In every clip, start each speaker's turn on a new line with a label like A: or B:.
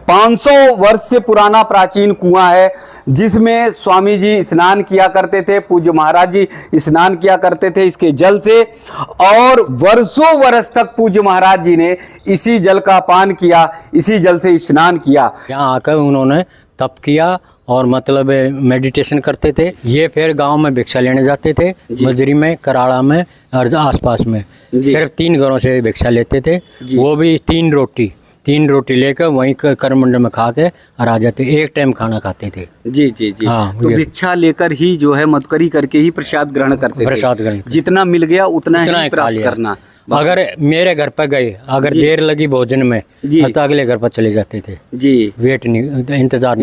A: 500 वर्ष से पुराना प्राचीन कुआं है, जिसमें स्वामी जी स्नान किया करते थे, पूज्य महाराज जी स्नान किया करते थे इसके जल से, और वर्षों वर्ष तक पूज्य महाराज जी ने इसी जल का पान किया, इसी जल से स्नान किया।
B: यहाँ आकर उन्होंने तप किया और मतलब मेडिटेशन करते थे। ये फिर गांव में भिक्षा लेने जाते थे, मजरी में, कराड़ा में और आसपास में। सिर्फ 3 घरों से भिक्षा लेते थे, वो भी 3 रोटी लेकर वहीं करमंडल में खा के और आ जाते। एक टाइम खाना खाते थे।
A: जी जी जी।
B: हाँ,
A: तो भिक्षा लेकर ही जो है मदकरी करके ही प्रसाद ग्रहण करते थे।
B: प्रसाद ग्रहण
A: जितना मिल गया उतना ही प्राप्त करना।
B: अगर मेरे घर पर गए, अगर देर लगी भोजन में तो अगले घर पर चले जाते थे जी। वेट नहीं, इंतजार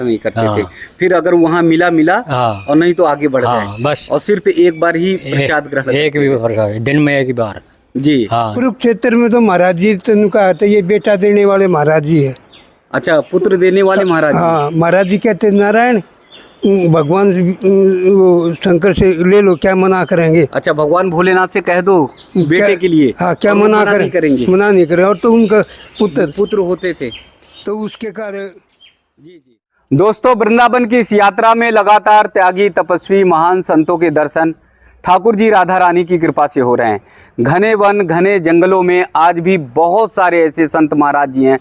A: नहीं करते थे। फिर अगर वहाँ मिला और नहीं तो आगे बढ़ गए बस। और सिर्फ एक बार ही प्रसाद ग्रहण,
B: एक भी प्रसाद दिन में एक ही बार
A: जी।
B: हाँ।
C: कुरुक्षेत्र में तो महाराज जी का आता है, ये बेटा देने वाले महाराज जी है।
A: अच्छा, पुत्र देने वाले महाराज।
C: हाँ, महाराज जी कहते नारायण भगवान शंकर से ले लो, क्या मना करेंगे।
A: अच्छा, भगवान भोलेनाथ से कह दो बेटे के लिए।
C: हाँ, क्या मना करेंगे, मना नहीं करेंगे। और तो उनका
A: पुत्र होते थे
C: तो उसके कारण।
A: जी जी। दोस्तों, वृंदावन की इस यात्रा में लगातार त्यागी तपस्वी महान संतों के दर्शन ठाकुर जी राधा रानी की कृपा से हो रहे हैं। घने वन घने जंगलों में आज भी बहुत सारे ऐसे संत महाराज जी हैं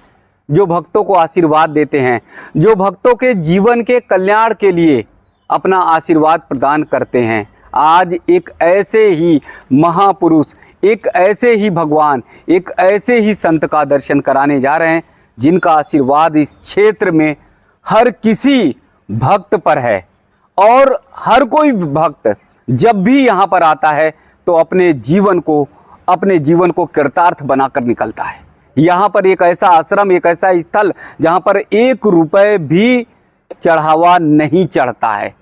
A: जो भक्तों को आशीर्वाद देते हैं, जो भक्तों के जीवन के कल्याण के लिए अपना आशीर्वाद प्रदान करते हैं। आज एक ऐसे ही महापुरुष, एक ऐसे ही भगवान, एक ऐसे ही संत का दर्शन कराने जा रहे हैं जिनका आशीर्वाद इस क्षेत्र में हर किसी भक्त पर है। और हर कोई भक्त जब भी यहाँ पर आता है तो अपने जीवन को कृतार्थ बनाकर निकलता है। यहाँ पर एक ऐसा आश्रम, एक ऐसा स्थल जहाँ पर 1 रुपए भी चढ़ावा नहीं चढ़ता है।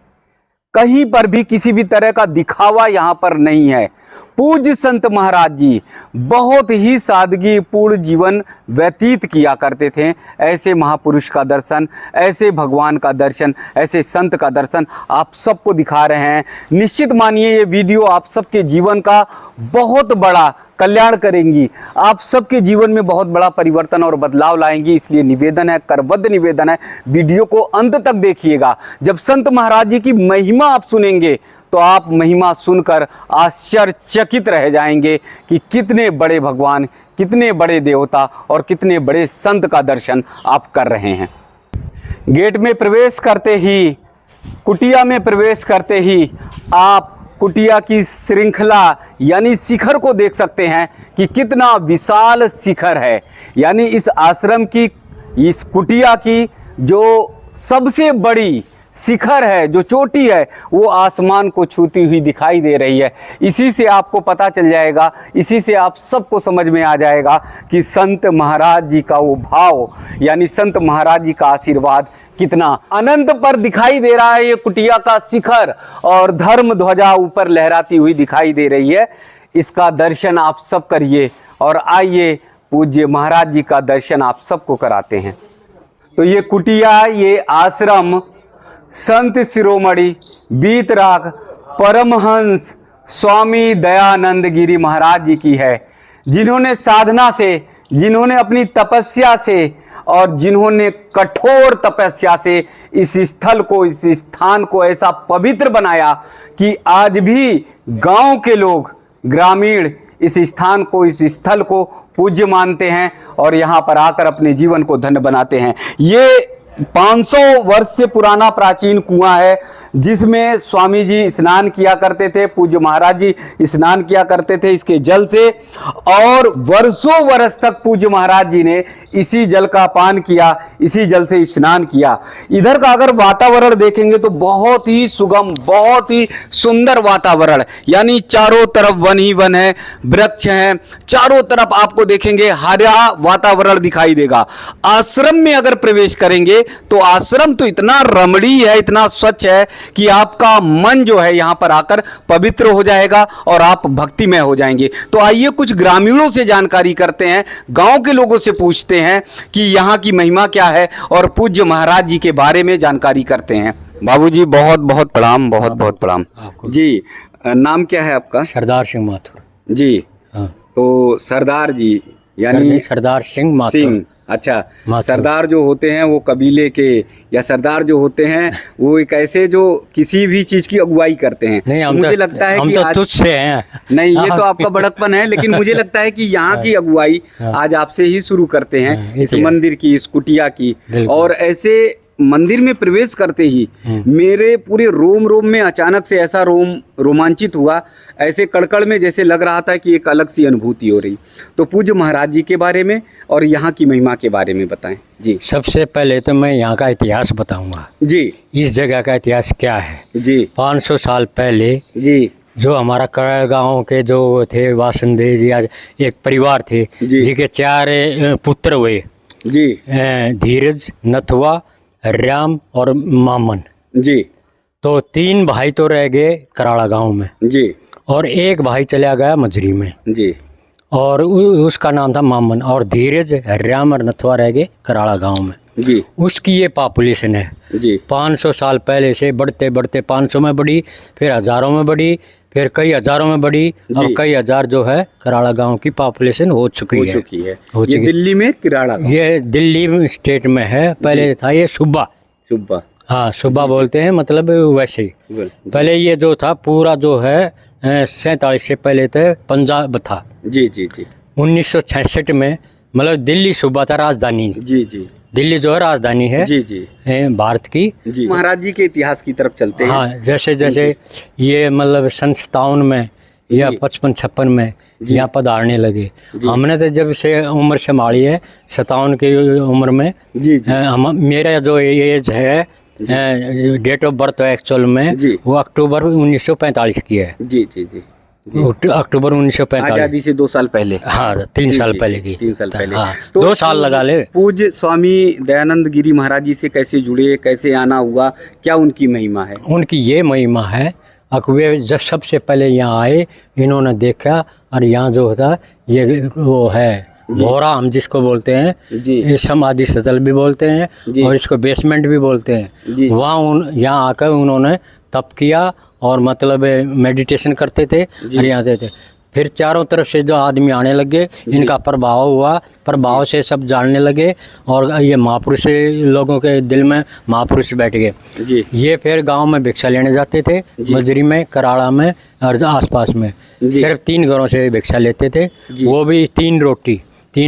A: कहीं पर भी किसी भी तरह का दिखावा यहाँ पर नहीं है। पूज्य संत महाराज जी बहुत ही सादगी पूर्ण जीवन व्यतीत किया करते थे। ऐसे महापुरुष का दर्शन, ऐसे भगवान का दर्शन, ऐसे संत का दर्शन आप सबको दिखा रहे हैं। निश्चित मानिए ये वीडियो आप सबके जीवन का बहुत बड़ा कल्याण करेंगी, आप सबके जीवन में बहुत बड़ा परिवर्तन और बदलाव लाएंगी। इसलिए निवेदन है, करबद्ध निवेदन है, वीडियो को अंत तक देखिएगा। जब संत महाराज जी की महिमा आप सुनेंगे तो आप महिमा सुनकर आश्चर्यचकित रह जाएंगे कि कितने बड़े भगवान, कितने बड़े देवता और कितने बड़े संत का दर्शन आप कर रहे हैं। गेट में प्रवेश करते ही, कुटिया में प्रवेश करते ही आप कुटिया की श्रृंखला यानी शिखर को देख सकते हैं कि कितना विशाल शिखर है। यानी इस आश्रम की, इस कुटिया की जो सबसे बड़ी शिखर है, जो चोटी है, वो आसमान को छूती हुई दिखाई दे रही है। इसी से आपको पता चल जाएगा, इसी से आप सबको समझ में आ जाएगा कि संत महाराज जी का वो भाव, यानी संत महाराज जी का आशीर्वाद कितना अनंत पर दिखाई दे रहा है। ये कुटिया का शिखर और धर्म ध्वजा ऊपर लहराती हुई दिखाई दे रही है। इसका दर्शन आप सब करिए और आइए पूज्य महाराज जी का दर्शन आप सबको कराते हैं। तो ये कुटिया, ये आश्रम संत शिरोमणि बीतराग परमहंस स्वामी दयानंद गिरी महाराज जी की है, जिन्होंने साधना से, जिन्होंने अपनी तपस्या से और जिन्होंने कठोर तपस्या से इस स्थल को, इस स्थान को ऐसा पवित्र बनाया कि आज भी गांव के लोग, ग्रामीण इस स्थान को, इस स्थल को पूज्य मानते हैं और यहाँ पर आकर अपने जीवन को धन्य बनाते हैं। ये 500 वर्ष से पुराना प्राचीन कुआं है, जिसमें स्वामी जी स्नान किया करते थे, पूज्य महाराज जी स्नान किया करते थे इसके जल से, और वर्षों वर्ष तक पूज्य महाराज जी ने इसी जल का पान किया, इसी जल से स्नान किया। इधर का अगर वातावरण देखेंगे तो बहुत ही सुगम, बहुत ही सुंदर वातावरण, यानी चारों तरफ वन ही वन है, वृक्ष हैं, चारों तरफ आपको देखेंगे हरा वातावरण दिखाई देगा। आश्रम में अगर प्रवेश करेंगे तो आश्रम तो इतना रमणीय है, इतना स्वच्छ है कि आपका मन जो है यहां पर आकर पवित्र हो जाएगा और आप भक्तिमय हो जाएंगे। तो आइए कुछ ग्रामीणों से जानकारी करते हैं, गांव के लोगों से पूछते हैं कि यहाँ की महिमा क्या है और पूज्य महाराज जी के बारे में जानकारी करते हैं। बाबूजी बहुत बहुत प्रणाम, बहुत बहुत प्रणाम जी। नाम क्या है आपका?
B: सरदार सिंह माथुर
A: जी।
B: हाँ।
A: तो सरदार जी यानी
B: सरदार सिंह माथुर।
A: अच्छा,
B: मातृ।
A: सरदार जो होते हैं वो कबीले के या सरदार जो होते हैं वो एक ऐसे जो किसी भी चीज की अगुवाई करते हैं।
B: नहीं, हम
A: मुझे
B: तो
A: लगता है
B: हम
A: कि
B: तो
A: आज
B: तुझ से हैं।
A: नहीं, ये तो आपका बड़कपन है, लेकिन मुझे लगता है कि यहाँ की अगुवाई आज आपसे ही शुरू करते हैं,
B: हाँ,
A: इस
B: इतिहास।
A: मंदिर की, इस कुटिया की।
B: बिल्कुल।
A: और ऐसे मंदिर में प्रवेश करते ही मेरे पूरे रोम रोम में अचानक से ऐसा रोमांचित हुआ, ऐसे कड़कड़ में जैसे लग रहा था कि एक अलग सी अनुभूति हो रही। तो पूज्य महाराज जी के बारे में और यहाँ की महिमा के बारे में बताएं जी।
B: सबसे पहले तो मैं यहाँ का इतिहास बताऊंगा,
A: जी
B: इस जगह का इतिहास क्या है।
A: जी
B: 500 साल पहले
A: जी
B: जो हमारा कराड़ गांव के जो थे वासंदे जी, आज एक परिवार थे
A: जी।
B: जिनके 4 पुत्र हुए,
A: जी
B: धीरज, नथुआ, राम और मामन।
A: जी
B: तो 3 भाई तो रह गए कराड़ा गांव में
A: जी
B: और एक भाई चला गया मजरी में,
A: जी
B: और उसका नाम था मामन, और धीरज, राम और नथुआ रह गए कराड़ा गांव में।
A: जी
B: उसकी ये पॉपुलेशन है।
A: जी
B: 500 साल पहले से बढ़ते बढ़ते 500 में बढ़ी, फिर हज़ारों में बढ़ी, फिर कई हज़ारों में बढ़ी, और
A: जी।
B: कई हज़ार जो है कराड़ा गांव की पॉपुलेशन हो चुकी
A: हो
B: है।
A: चुकी है।
B: हो
A: ये
B: चुकी।
A: दिल्ली में किराड़ा गाँव।
B: ये दिल्ली स्टेट में है, पहले था ये सूबा।
A: सुब्बा।
B: हाँ, सूबा बोलते हैं, मतलब वैसे ही।
A: जी
B: पहले ये जो था पूरा जो है 47 से पहले तो पंजाब था।
A: जी जी जी
B: 1966 में मतलब दिल्ली सूबा था, राजधानी।
A: जी जी
B: दिल्ली जो है राजधानी है
A: जी जी
B: भारत की।
A: जी महाराज जी के इतिहास की तरफ चलते हैं।
B: हाँ, जैसे जैसे ये मतलब सन 57 में या 55-56 में यहाँ पधारने लगे। हमने तो जब से उम्र संभाली है 57 की उम्र में।
A: जी जी
B: हम मेरा जो एज है, डेट ऑफ बर्थ एक्चुअल में
A: जी।
B: वो अक्टूबर 1945 की है।
A: जी जी जी
B: अक्टूबर 1945।
A: आजादी से 2 साल पहले।
B: हाँ, 3 साल पहले की।
A: 3 साल पहले।
B: हाँ,
A: तो
B: 2 साल लगा ले।
A: पूज्य स्वामी दयानंद गिरी महाराज जी से कैसे जुड़े, कैसे आना हुआ, क्या उनकी महिमा है?
B: उनकी ये महिमा है, अकबे जब सबसे पहले यहाँ आए, इन्होंने देखा, और यहाँ जो होता ये वो है भोरा, हम जिसको बोलते हैं,
A: जी
B: ये समाधि स्थल भी बोलते हैं
A: जी।
B: और इसको बेसमेंट भी बोलते
A: जी।
B: हैं। वहाँ यहाँ आकर उन्होंने तप किया और मतलब मेडिटेशन करते थे और यहाँ थे। फिर चारों तरफ से जो आदमी आने लगे, इनका प्रभाव हुआ, प्रभाव से सब जानने लगे, और ये महापुरुष लोगों के दिल में महापुरुष बैठ गए।
A: जी
B: ये फिर गांव में भिक्षा लेने जाते थे, मजरी में, कराड़ा में और आसपास में। सिर्फ 3 घरों से भिक्षा लेते थे, वो भी 3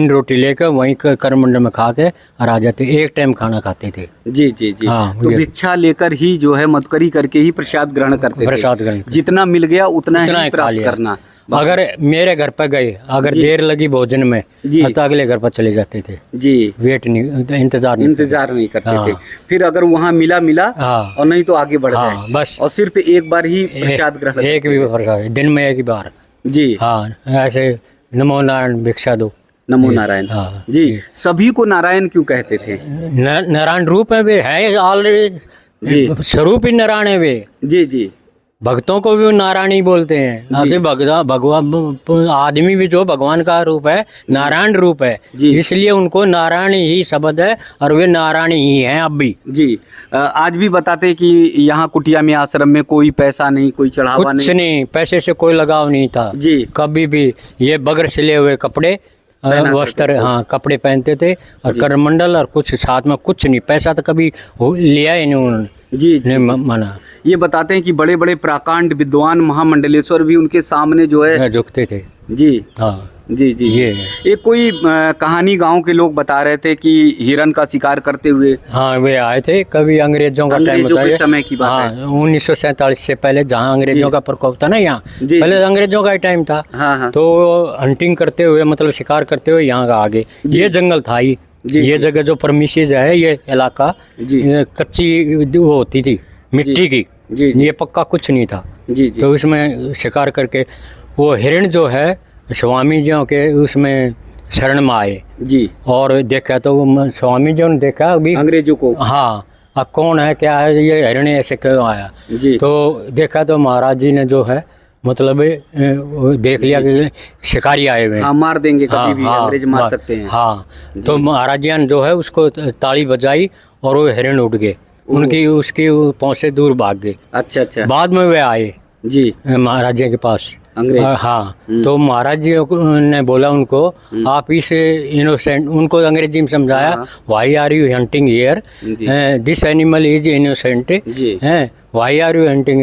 B: रोटी लेकर वहीं करमंडल में खा के और आ जाते। एक टाइम खाना खाते थे।
A: जी जी जी
B: हाँ,
A: तो
B: ये-
A: भिक्षा लेकर ही जो है मदकरी करके ही प्रसाद ग्रहण करते थे।
B: प्रसाद ग्रहण करते।
A: जितना मिल गया उतना
B: उतना
A: ही
B: ही खा
A: प्राप्त
B: लिया।
A: करना।
B: अगर मेरे घर पर गए, अगर देर लगी भोजन में,
A: जी।
B: तो अगले घर पर चले जाते थे।
A: जी
B: वेट नहीं, इंतजार नहीं।
A: इंतजार नहीं करते
B: हाँ।
A: थे। फिर अगर वहाँ मिला
B: हाँ।
A: और नहीं तो आगे बढ़
B: हाँ,
A: गए,
B: बस।
A: और सिर्फ एक बार ही प्रसाद ग्रहण
B: एक भी प्रसाद, दिन में एक ही बार।
A: जी
B: हाँ, ऐसे नमो नारायण भिक्षा दो।
A: नमो नारायण।
B: हाँ,
A: जी सभी को नारायण क्यों कहते थे?
B: नारायण रूप है वे, है ऑलरेडी,
A: जी।
B: स्वरूप ही नारायण है वे।
A: जी जी
B: भक्तों को भी नारायण ही बोलते हैं। आगे भगवान आदमी भी जो भगवान का रूप है, नारायण रूप है,
A: जी।
B: इसलिए उनको नारायण ही शब्द है, और वे नारायण ही हैं अब भी।
A: जी आज भी बताते कि यहाँ कुटिया में, आश्रम में कोई पैसा नहीं, कोई चढ़ावा
B: कुछ
A: नहीं।
B: नहीं, पैसे से कोई लगाव नहीं था
A: जी
B: कभी भी। ये बगैर सिले हुए कपड़े, वस्त्र, हाँ, कपड़े पहनते थे, और करमंडल और कुछ साथ में, कुछ नहीं। पैसा तो कभी लिया ही नहीं उन्होंने,
A: जी जी
B: माना।
A: ये बताते हैं कि बड़े बड़े प्राकांड विद्वान महामंडलेश्वर भी उनके सामने जो है।
B: झुकते थे।
A: जी
B: हाँ,
A: जी जी
B: ये
A: एक कोई कहानी गांव के लोग बता रहे थे कि हिरन का शिकार करते हुए।
B: हाँ, वे आए थे कभी, अंग्रेजों का टाइम
A: अंग्रेजों
B: होता
A: के
B: है।
A: समय की बात
B: हाँ,
A: है।
B: 1947 से पहले, जहाँ अंग्रेजों का प्रकोप था ना यहाँ,
A: जी,
B: पहले अंग्रेजों का ही टाइम था।
A: हाँ हाँ
B: तो हंटिंग करते हुए, मतलब शिकार करते हुए यहाँ का आगे ये जंगल था ही।
A: जी,
B: ये जगह जो परमिशेज है, ये इलाका,
A: जी।
B: ये कच्ची वो होती थी मिट्टी की,
A: जी जी
B: ये पक्का कुछ नहीं था।
A: जी जी
B: तो उसमें शिकार करके वो हिरण जो है स्वामी जी के उसमें शरण में आए,
A: जी
B: और देखा तो वो स्वामी जी ने देखा अभी,
A: अंग्रेजों को।
B: हाँ, अब कौन है, क्या है, ये हिरण ऐसे क्यों आया।
A: जी
B: तो देखा तो महाराज जी ने जो है मतलब वो देख लिया कि शिकारी आए हुए हैं।
A: हाँ मार देंगे कभी
B: हाँ,
A: भी,
B: हाँ,
A: अंग्रेज मार सकते हैं।
B: हाँ, तो महाराज जी ने जो है उसको ताली बजाई और वो हिरण उड़ गए, उनकी उसकी पहुँच से दूर भाग गए।
A: अच्छा अच्छा
B: बाद में वे आए
A: जी
B: महाराज जी के पास,
A: अंग्रेज।
B: हाँ, तो महाराज जी ने बोला उनको, आप इस इनोसेंट, उनको अंग्रेजी में समझाया, why are you hunting here, this animal is innocent, why are you hunting,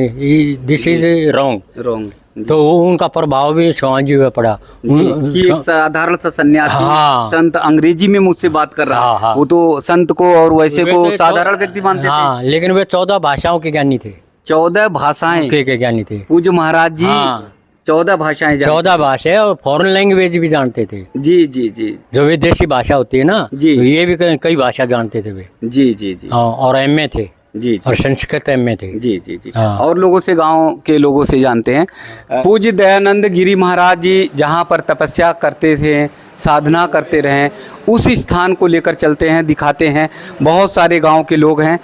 B: this is wrong.
A: Wrong.
B: तो वो उनका प्रभाव भी स्वामी जी पे पड़ा।
A: कि एक साधारण सा सन्यासी
B: हाँ।
A: संत अंग्रेजी में मुझसे बात कर रहा है,
B: हाँ।
A: वो तो संत को और वैसे
B: वे
A: को
B: तो
A: साधारण व्यक्ति मानते थे।
B: हाँ, लेकिन वे 14 भाषाओं के ज्ञानी थे।
A: 14 भाषाएं
B: के ज्ञानी थे
A: पूज्य महाराज जी।
B: हाँ।
A: 14 भाषाएं जानते
B: 14 भाषाएं और फॉरेन लैंग्वेज भी जानते थे।
A: जी जी जी
B: जो विदेशी भाषा होती है ना,
A: जी।
B: तो ये भी कई भाषा जानते थे वे।
A: जी जी जी
B: हाँ, और एमए थे,
A: जी
B: और संस्कृत एमए थे।
A: जी जी जी
B: हाँ।
A: और लोगों से, गांव के लोगों से जानते हैं। पूज्य दयानंद गिरी महाराज जी जहां पर तपस्या करते थे, साधना करते रहे, उस स्थान को लेकर चलते हैं, दिखाते हैं। बहुत सारे गांव के लोग हैं,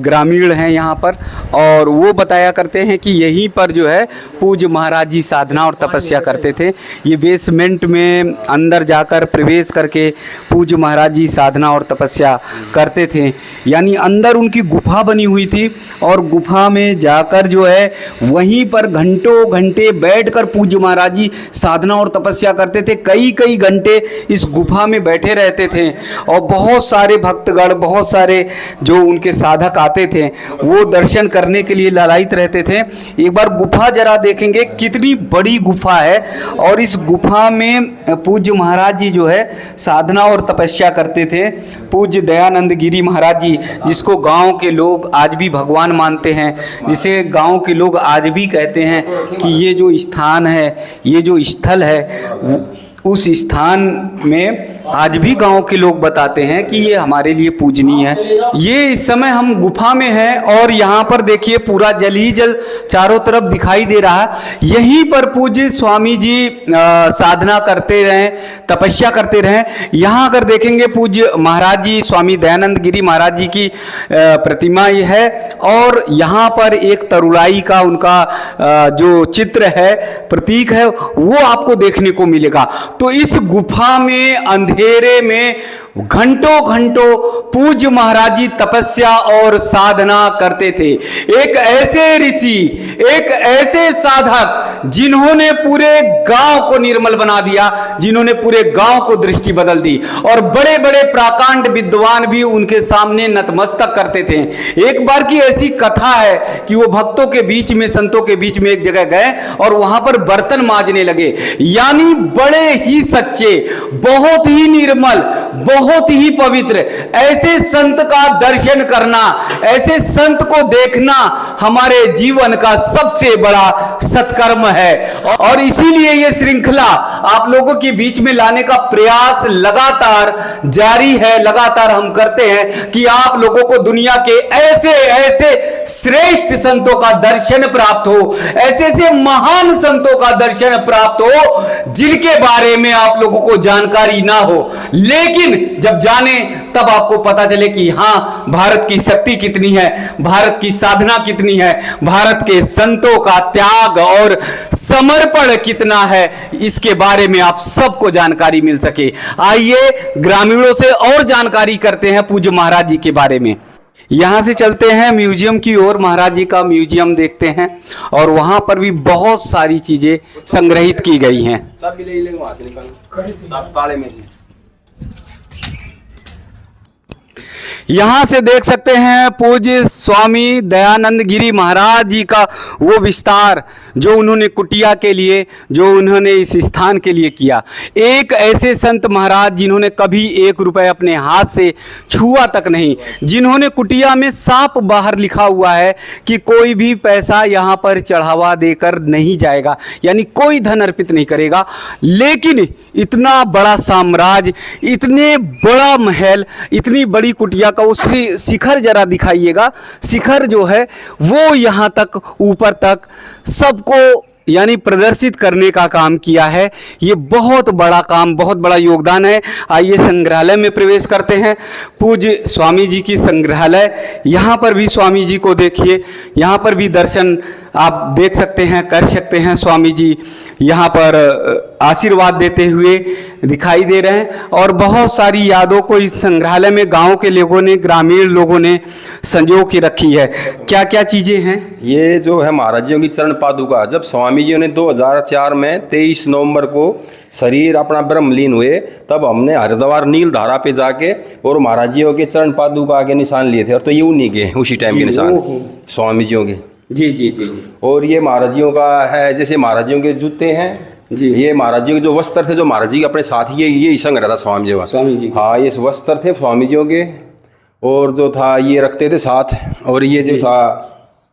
A: ग्रामीण हैं यहाँ पर, और वो बताया करते हैं कि यहीं पर जो है पूज्य महाराज जी साधना और तपस्या करते थे। ये बेसमेंट में अंदर जाकर प्रवेश करके पूज्य महाराज जी साधना और तपस्या करते थे, यानी अंदर उनकी गुफा बनी हुई थी, और गुफा में जाकर जो है वहीं पर घंटों घंटे बैठकर पूज्य महाराज जी साधना और तपस्या करते थे। कई कई घंटे इस गुफा में बैठे रहते थे, और बहुत सारे भक्तगण, बहुत सारे जो उनके साधक आते थे, वो दर्शन करने के लिए लालायित रहते थे। एक बार गुफा जरा देखेंगे, कितनी बड़ी गुफा है, और इस गुफा में पूज्य महाराज जी जो है साधना और तपस्या करते थे। पूज्य दयानंद गिरी महाराज जी, जिसको गांव के लोग आज भी भगवान मानते हैं, जिसे गांव के लोग आज भी कहते हैं कि ये जो स्थान है, ये जो स्थल है, उस स्थान में आज भी गांव के लोग बताते हैं कि ये हमारे लिए पूजनीय है। ये इस समय हम गुफा में हैं, और यहाँ पर देखिए पूरा जल ही जल चारों तरफ दिखाई दे रहा है। यहीं पर पूज्य स्वामी जी साधना करते रहे, तपस्या करते रहे। यहाँ अगर देखेंगे पूज्य महाराज जी, स्वामी दयानंद गिरी महाराज जी की प्रतिमा ये है, और यहाँ पर एक तरुलाई का उनका जो चित्र है, प्रतीक है, वो आपको देखने को मिलेगा। तो इस गुफा में अंधेरे में घंटों घंटों पूज्य महाराज जी तपस्या और साधना करते थे। एक ऐसे ऋषि, एक ऐसे साधक जिन्होंने पूरे गांव को निर्मल बना दिया, जिन्होंने पूरे गांव को दृष्टि बदल दी, और बड़े बड़े प्राकांड विद्वान भी उनके सामने नतमस्तक करते थे। एक बार की ऐसी कथा है कि वो भक्तों के बीच में, संतों के बीच में एक जगह गए और वहां पर बर्तन मांजने लगे, यानी बड़े ही सच्चे, बहुत ही निर्मल, बहुत ही पवित्र ऐसे संत का दर्शन करना, ऐसे संत को देखना हमारे जीवन का सबसे बड़ा सत्कर्म है। और इसीलिए ये श्रृंखला आप लोगों के बीच में लाने का प्रयास लगातार जारी है, लगातार हम करते हैं कि आप लोगों को दुनिया के ऐसे ऐसे श्रेष्ठ संतों का दर्शन प्राप्त हो, ऐसे ऐसे महान संतों का दर्शन प्राप्त हो जिनके बारे में आप लोगों को जानकारी ना हो, लेकिन जब जाने तब आपको पता चले कि हाँ, भारत की शक्ति कितनी है, भारत की साधना कितनी है, भारत के संतों का त्याग और समर्पण कितना है, इसके बारे में आप सबको जानकारी मिल सके। आइए ग्रामीणों से और जानकारी करते हैं पूज्य महाराज जी के बारे में। यहाँ से चलते हैं म्यूजियम की ओर, महाराज जी का म्यूजियम देखते हैं, और वहाँ पर भी बहुत सारी चीजें संग्रहित की गई हैं। यहाँ से देख सकते हैं पूज्य स्वामी दयानंद गिरी महाराज जी का वो विस्तार जो उन्होंने कुटिया के लिए, जो उन्होंने इस स्थान के लिए किया। एक ऐसे संत महाराज जिन्होंने कभी 1 रुपए अपने हाथ से छुआ तक नहीं, जिन्होंने कुटिया में साफ बाहर लिखा हुआ है कि कोई भी पैसा यहाँ पर चढ़ावा देकर नहीं जाएगा, यानी कोई धन अर्पित नहीं करेगा। लेकिन इतना बड़ा साम्राज्य, इतने बड़ा महल, इतनी बड़ी कुटिया का उसकी शिखर जरा दिखाइएगा। शिखर जो है वो यहाँ तक, ऊपर तक सबको यानी प्रदर्शित करने का काम किया है। ये बहुत बड़ा काम, बहुत बड़ा योगदान है। आइए संग्रहालय में प्रवेश करते हैं। पूज्य स्वामी जी की संग्रहालय, यहाँ पर भी स्वामी जी को देखिए, यहाँ पर भी दर्शन आप देख सकते हैं, कर सकते हैं। स्वामी जी यहाँ पर आशीर्वाद देते हुए दिखाई दे रहे हैं और बहुत सारी यादों को इस संग्रहालय में गांव के लोगों ने, ग्रामीण लोगों ने संजो के रखी है। क्या क्या चीजें हैं?
D: ये जो है महाराज जियों की चरण पादुका, जब स्वामी जी ने 2004 में 23 नवंबर को शरीर अपना ब्रह्मलीन हुए, तब हमने हरिद्वार नील धारा पे जाके और महाराज जियों के चरण पादुका के निशान लिए थे, और तो ये उन्हीं के उसी टाइम के निशान स्वामी जियों के।
A: जी जी जी।
D: और ये महाराज जियों का है, जैसे महाराज जियों के जूते हैं
A: जी।
D: ये महाराज जी के जो वस्त्र थे, जो महाराज जी के अपने साथ ये संग रहा था स्वामी जी का।
A: स्वामी जी।
D: हाँ, ये वस्त्र थे स्वामी जियों के, और जो था ये रखते थे साथ। और ये जो था,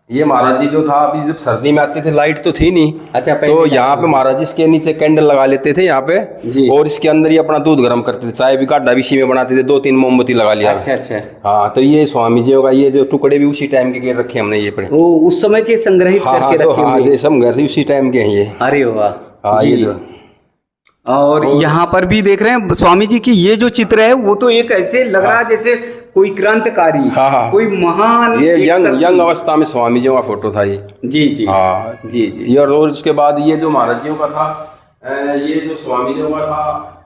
D: ये महाराज जी जो था, अभी जब सर्दी में आते थे लाइट तो थी नहीं,
A: अच्छा,
D: तो यहाँ पे महाराज जी इसके नीचे कैंडल लगा लेते थे यहाँ पे
A: जी।
D: और इसके अंदर ही अपना दूध गर्म करते थे, चाय भी काढ़ा भी इसी में बनाते थे, 2-3 मोमबत्ती लगा लिया।
A: अच्छा अच्छा।
D: हाँ, तो ये स्वामी जी का ये जो टुकड़े भी उसी टाइम के रखे हमने ये पड़े।
A: वो उस समय के संग्रहित
D: हाँ हाँ,
A: करके
D: तो
A: रखे
D: हाँ
A: हुए।
D: ये सब घर से उसी टाइम के हैं ये।
A: अरे वाह।
D: हाँ,
A: जी।
D: ये जो
A: और यहाँ पर भी देख रहे हैं स्वामी जी की ये जो चित्र है, वो तो एक ऐसे लग रहा है जैसे कोई क्रांतिकारी,
D: हाँ, हाँ।
A: कोई महान,
D: ये
A: एक
D: यंग
A: शक्ति।
D: अवस्था में स्वामी जी का फोटो था ये।
A: जी जी।
D: हाँ
A: जी जी।
D: ये, और उसके बाद ये जो महाराज जी का था, ये जो स्वामी जी का था,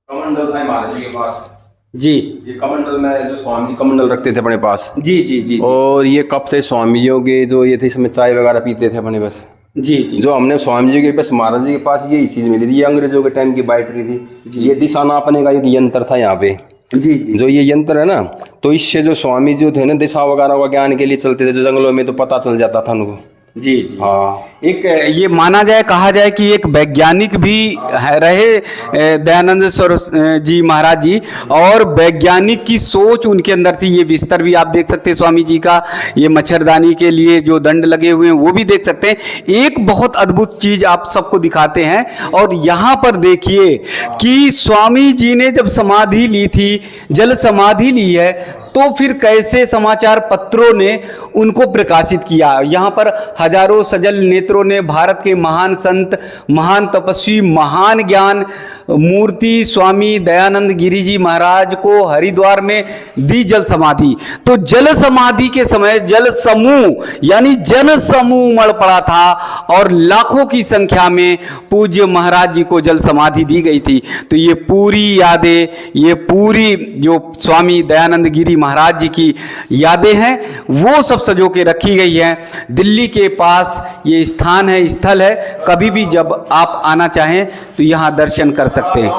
D: कमंडल था महाराज जी के पास।
A: जी।
D: ये कमंडल में जो स्वामी जी कमंडल रखते थे अपने पास।
A: जी जी जी।
D: और ये कप थे स्वामी जी के, जो ये थे, इसमें चाय वगैरह पीते थे अपने बस।
A: जी जी।
D: जो हमने स्वामी जी के पास, महाराज जी के पास यही चीज मिली थी, ये अंग्रेजों के टाइम की बैटरी थी। ये दिशा नापने का एक यंत्र था यहाँ पे।
A: जी जी।
D: जो ये यंत्र है ना, तो इससे जो स्वामी जी थे ना, दिशा वगैरह का ज्ञान के लिए चलते थे, जो जंगलों में, तो पता चल जाता था उनको।
A: जी जी।
D: हाँ,
A: एक ये माना जाए, कहा जाए कि एक वैज्ञानिक भी है रहे दयानंद सरस्वती जी महाराज जी, और वैज्ञानिक की सोच उनके अंदर थी। ये बिस्तर भी आप देख सकते हैं स्वामी जी का, ये मच्छरदानी के लिए जो दंड लगे हुए हैं वो भी देख सकते हैं। एक बहुत अद्भुत चीज आप सबको दिखाते हैं, और यहाँ पर देखिए कि स्वामी जी ने जब समाधि ली थी, जल समाधि ली है, तो फिर कैसे समाचार पत्रों ने उनको प्रकाशित किया। यहाँ पर हजारों सजल नेत्रों ने भारत के महान संत, महान तपस्वी, महान ज्ञान मूर्ति स्वामी दयानंद गिरी जी महाराज को हरिद्वार में दी जल समाधि। तो जल समाधि के समय जल समूह यानी जन समूह उमड़ पड़ा था, और लाखों की संख्या में पूज्य महाराज जी को जल समाधि दी गई थी। तो ये पूरी यादें, ये पूरी जो स्वामी दयानंद गिरी महाराज जी की यादें हैं, वो सब सजो के रखी गई हैं। दिल्ली के पास ये स्थान है, स्थल है, कभी भी जब आप आना चाहें तो यहाँ दर्शन कर सकते हैं।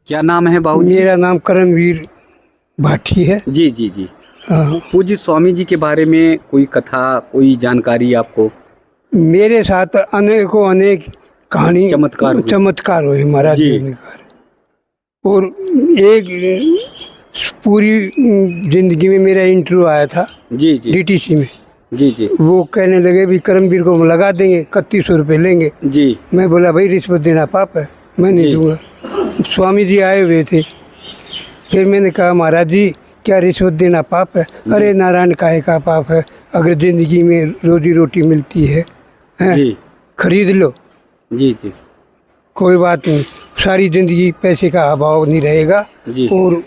A: क्या नाम है बाबू जी?
C: मेरा नाम करमवीर भाटी है।
A: जी जी जी।
C: हाँ,
A: पूज्य स्वामी जी के बारे में कोई कथा, कोई जानकारी आपको?
C: मेरे साथ अनेकों अनेक कहानी चमत्कार हुए महाराज
A: जी।
C: जी ने कर। और एक पूरी जिंदगी में मेरा इंटरव्यू आया था
A: जी जी
C: डीटीसी में।
A: जी जी
C: वो कहने लगे भी करमवीर को हम लगा देंगे, 3100 रुपये लेंगे।
A: जी।
C: मैं बोला भाई रिश्वत देना पाप है, मैं नहीं दूंगा। स्वामी जी आए हुए थे, फिर मैंने कहा महाराज जी क्या रिश्वत देना पाप है? अरे नारायण काहे का पाप है, अगर जिंदगी में रोजी रोटी मिलती है,
A: जी
C: खरीद लो,
A: जी जी
C: कोई बात नहीं, सारी ज़िंदगी पैसे का अभाव नहीं रहेगा।
A: जी।
C: और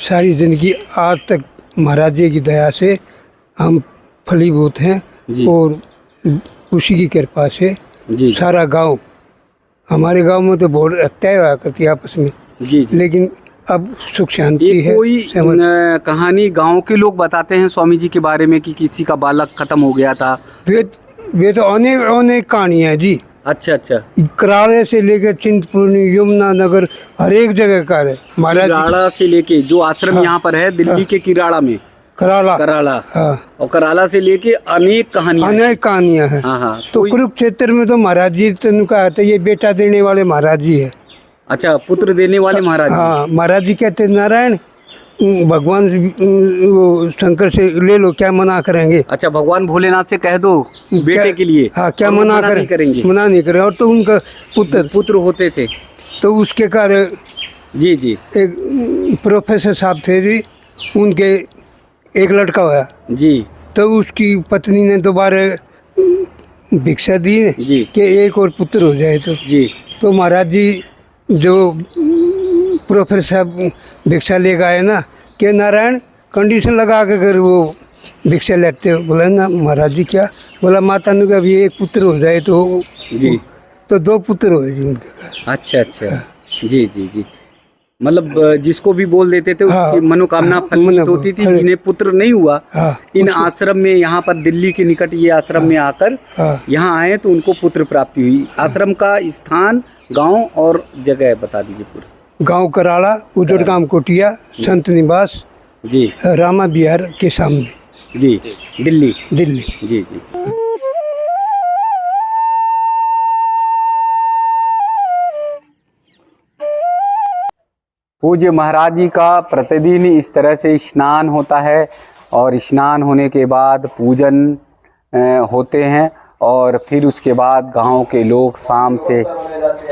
C: सारी ज़िंदगी आज तक महाराज जी की दया से हम फलीभूत हैं,
A: जी।
C: और उसी की कृपा से
A: जी
C: सारा गांव, हमारे गांव में तो बहुत हत्या हुआ करती है आपस में,
A: जी जी।
C: लेकिन अब सुख शांति
A: एक
C: है।
A: कोई कहानी गांव के लोग बताते हैं स्वामी जी के बारे में कि किसी का बालक खत्म हो गया था।
C: वे तो अनेक अनेक कहानियाँ हैं जी।
A: अच्छा अच्छा।
C: कराड़े से लेकर चिंतपूर्णी, यमुना नगर, हर एक जगह का है महाराज।
A: किराड़ा से लेके जो आश्रम यहाँ पर है दिल्ली के किराड़ा में,
C: कराड़ा,
A: कराड़ा,
C: हाँ,
A: और कराड़ा से लेके अनेक कहानियां
C: अनेक कहानियाँ हैं।
A: हाँ हाँ।
C: तो कुरुक्षेत्र में तो महाराज जी तेन कहा था ये बेटा देने वाले महाराज जी है।
A: अच्छा, पुत्र देने वाले महाराज जी।
C: हाँ, महाराज जी कहते नारायण भगवान वो शंकर से ले लो, क्या मना करेंगे?
A: अच्छा, भगवान भोलेनाथ से कह दो बेटे के लिए।
C: हाँ, क्या
A: और वो
C: मना
A: नहीं करेंगे?
C: मना नहीं करें। और तो उनका
A: पुत्र होते थे।
C: तो उसके कारण
A: जी जी
C: एक प्रोफेसर साहब थे जी, उनके एक लड़का हुआ
A: जी।
C: तो उसकी पत्नी ने दोबारा भिक्षा दी
A: जी
C: कि एक और पुत्र हो जाए।
A: जी।
C: तो महाराज जी जो प्रोफेसर साहब भिक्षा लेकर आए ना, कि नारायण कंडीशन लगा के अगर वो भिक्षा लेते हो। बोला ना महाराज जी क्या? बोला माता ने कहा अभी एक पुत्र हो जाए
A: जी।
C: तो 2 पुत्र हो जी उनके।
A: अच्छा अच्छा। जी जी जी। मतलब जिसको भी बोल देते थे उसकी मनोकामना फलित होती थी। जिन्हें पुत्र नहीं हुआ, इन आश्रम में, यहाँ पर दिल्ली के निकट ये आश्रम में आकर यहाँ आए तो उनको पुत्र प्राप्ति हुई। आश्रम का स्थान, गांव और जगह बता दीजिए पूरा।
C: गांव कराड़ा, उजड़ गांव कोटिया, संत निवास
A: जी,
C: रामा बिहार के सामने
A: जी, दिल्ली।
C: दिल्ली।
A: जी जी। पूज्य महाराज जी का प्रतिदिन इस तरह से स्नान होता है और स्नान होने के बाद पूजन होते हैं और फिर उसके बाद गांव के लोग शाम से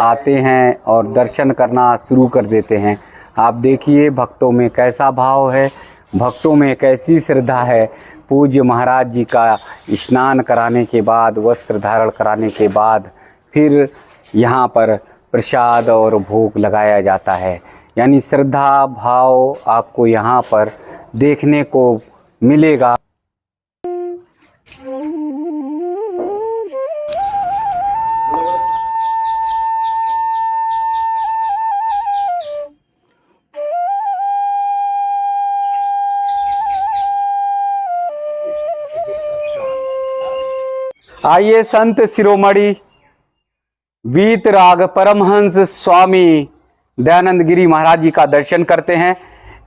A: आते हैं और दर्शन करना शुरू कर देते हैं। आप देखिए भक्तों में कैसा भाव है, भक्तों में कैसी श्रद्धा है। पूज्य महाराज जी का स्नान कराने के बाद, वस्त्र धारण कराने के बाद फिर यहाँ पर प्रसाद और भोग लगाया जाता है। यानी श्रद्धा भाव आपको यहाँ पर देखने को मिलेगा। आइए संत शिरोमणि वीतराग परमहंस स्वामी दयानंद गिरी महाराज जी का दर्शन करते हैं।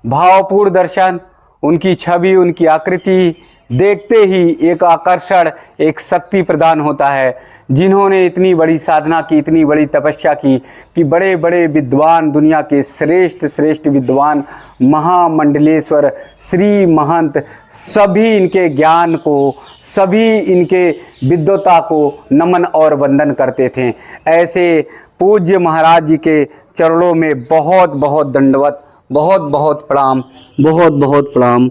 A: भावपूर्ण दर्शन, उनकी छवि, उनकी आकृति देखते ही एक आकर्षण, एक शक्ति प्रदान होता है। जिन्होंने इतनी बड़ी साधना की, इतनी बड़ी तपस्या की कि बड़े बड़े विद्वान, दुनिया के श्रेष्ठ श्रेष्ठ विद्वान, महामंडलेश्वर, श्री महंत, सभी इनके ज्ञान को, सभी इनके विद्वता को नमन और वंदन करते थे। ऐसे पूज्य महाराज जी के चरणों में बहुत बहुत दंडवत, बहुत बहुत प्रणाम, बहुत बहुत प्रणाम,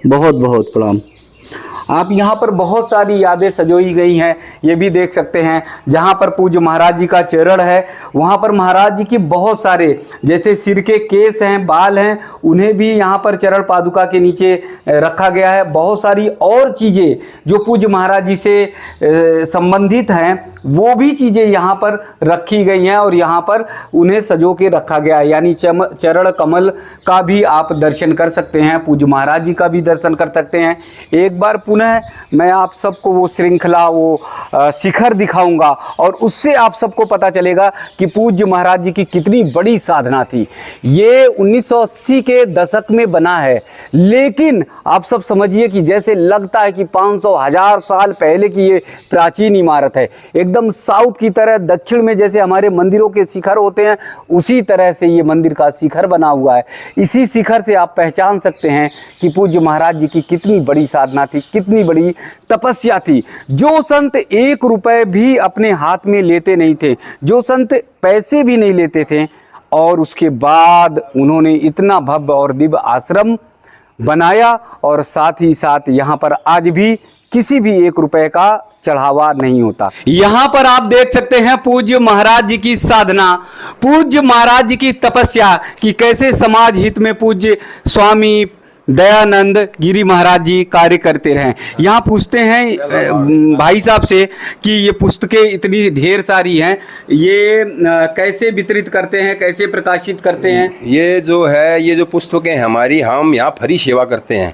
A: बहुत बहुत प्रणाम। आप यहाँ पर बहुत सारी यादें सजोई गई हैं, ये भी देख सकते हैं। जहाँ पर पूज्य महाराज जी का चरण है वहाँ पर महाराज जी की बहुत सारे, जैसे सिर के केस हैं, बाल हैं, उन्हें भी यहाँ पर चरण पादुका के नीचे रखा गया है। बहुत सारी और चीज़ें जो पूज्य महाराज जी से संबंधित हैं वो भी चीज़ें यहाँ पर रखी गई हैं और यहाँ पर उन्हें सजो के रखा गया है। यानी चरण कमल का भी आप दर्शन कर सकते हैं, पूज्य महाराज जी का भी दर्शन कर सकते हैं। एक बार पुनः मैं आप सबको वो श्रृंखला, वो शिखर दिखाऊंगा और उससे आप सबको पता चलेगा कि पूज्य महाराज जी की कितनी बड़ी साधना थी। ये 1980 के दशक में बना है, लेकिन आप सब समझिए कि जैसे लगता है कि 500,000 साल पहले की ये प्राचीन इमारत है। एकदम साउथ की तरह, दक्षिण में जैसे हमारे मंदिरों के शिखर होते हैं उसी तरह से ये मंदिर का शिखर बना हुआ है। इसी शिखर से आप पहचान सकते हैं कि पूज्य महाराज जी की कितनी बड़ी साधना थी, कितनी बड़ी तपस्या थी। जो संत 1 रुपए भी अपने हाथ में लेते नहीं थे, जो संत पैसे भी नहीं लेते थे, और उसके बाद उन्होंने इतना भव्य और दिव्य आश्रम बनाया और साथ ही साथ यहाँ पर आज भी किसी भी 1 रुपए का चढ़ावा नहीं होता। यहाँ पर आप देख सकते हैं पूज्य महाराज जी की साधना, पूज्य महाराज जी की तपस्या कि कैसे समाज हित में पूज्य स्वामी दयानंद गिरी महाराज जी कार्य करते रहे। यहाँ पूछते हैं भाई साहब से कि ये पुस्तकें इतनी ढेर सारी हैं, ये कैसे वितरित करते हैं, कैसे प्रकाशित करते हैं?
D: ये जो है, ये जो पुस्तकें हमारी, हम यहाँ फ्री सेवा करते हैं।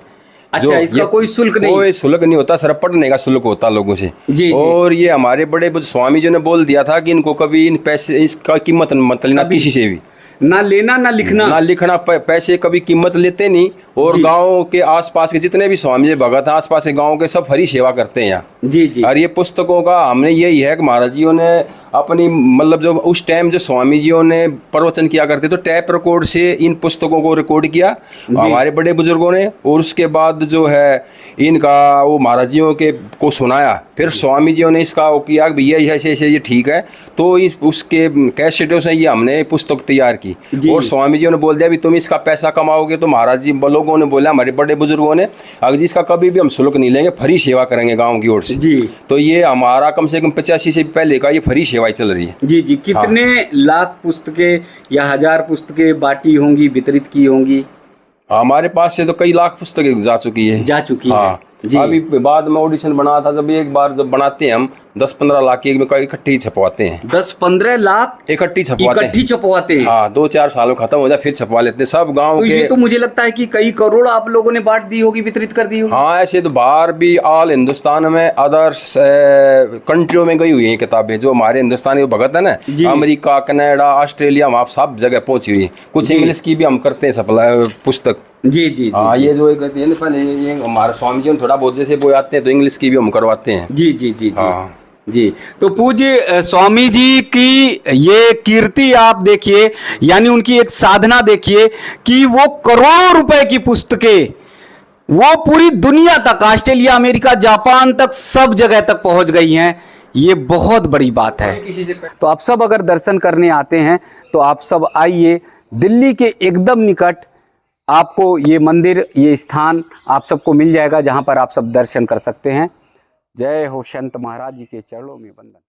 A: अच्छा, इसका कोई शुल्क नहीं?
D: कोई शुल्क नहीं होता, सिर्फ पढ़ने का शुल्क होता लोगों से।
A: जी,
D: और ये हमारे बड़े स्वामी जी ने बोल दिया था कि इनको कभी इन पैसे, इसका कीमत मत लेना किसी से भी,
A: ना लेना ना लिखना,
D: ना लिखना, पैसे कभी कीमत लेते नहीं। और गांव के आसपास के जितने भी स्वामी जी भगत हैं, आसपास के गांव के सब हरी सेवा करते हैं यहाँ।
A: जी जी।
D: और ये पुस्तकों का हमने यही है कि महाराज जियों ने अपनी, मतलब जो उस टाइम जो स्वामी जियों ने प्रवचन किया करते तो टैप रिकॉर्ड से इन पुस्तकों को रिकॉर्ड किया हमारे बड़े बुजुर्गों ने, और उसके बाद जो है इनका वो महाराज जियों के को सुनाया। फिर स्वामी जियों ने इसका वो किया कि भैया ऐसे ऐसे ये ठीक है, तो इस उसके कैसेटों से ये हमने पुस्तक तैयार की। और स्वामी जियों ने बोल दिया भी तुम इसका पैसा कमाओगे, तो महाराज जी लोगों ने बोला, हमारे बड़े बुजुर्गों ने, अगर जी इसका कभी भी हम शुल्क नहीं लेंगे, फ्री सेवा करेंगे गाँव की ओर से।
A: जी। तो
D: ये हमारा कम से कम 85 से पहले का ये फ्री सेवाएं चल रही है।
A: जी जी। कितने लाख पुस्तकें या 1000 पुस्तकें बांटी होंगी, वितरित की होंगी?
D: हमारे पास से तो कई लाख पुस्तकें जा चुकी है।
A: जा चुकी है। जी।
D: अभी बाद में ऑडिशन बना था, जब एक बार जब बनाते हैं हम 10-15 लाख की इकट्ठी छपवाते हैं।
A: 10-15 लाख
D: इकट्ठी छपवाते
A: इकट्ठी छपवाते हैं।
D: हाँ, 2-4 सालों खत्म हो जाए फिर छपवा लेते हैं सब गांव
A: तो
D: के।
A: ये तो मुझे लगता है कि कई करोड़ आप लोगों ने बांट दी होगी, वितरित कर दी होगी।
D: हाँ, ऐसे तो बाहर भी ऑल हिंदुस्तान में अदर्स कंट्रियों में गई हुई हैं किताबें, जो हमारे हिंदुस्तानी भगत है ना,
A: जी।
D: अमेरिका, कनाडा, ऑस्ट्रेलिया, वहाँ सब जगह पहुंची हुई है। कुछ
A: जी।
D: इंग्लिश की भी हम करते हैं सप्लाई पुस्तक।
A: जी जी
D: हाँ,
A: जी
D: ये जो एक कहते हैं ना, पहले ये हमारे स्वामी जी थोड़ा बहुत जैसे वो आते हैं तो इंग्लिश की भी हम करवाते हैं।
A: जी जी जी जी
D: हाँ।
A: जी। तो पूज्य स्वामी जी की ये कीर्ति आप देखिए, यानी उनकी एक साधना देखिए कि वो करोड़ों रुपए की पुस्तकें वो पूरी दुनिया तक, ऑस्ट्रेलिया, अमेरिका, जापान तक, सब जगह तक पहुंच गई हैं। ये बहुत बड़ी बात है। तो आप सब अगर दर्शन करने आते हैं तो आप सब आइए, दिल्ली के एकदम निकट आपको ये मंदिर, ये स्थान आप सबको मिल जाएगा जहां पर आप सब दर्शन कर सकते हैं। जय हो संत महाराज जी के चरणों में वंदन।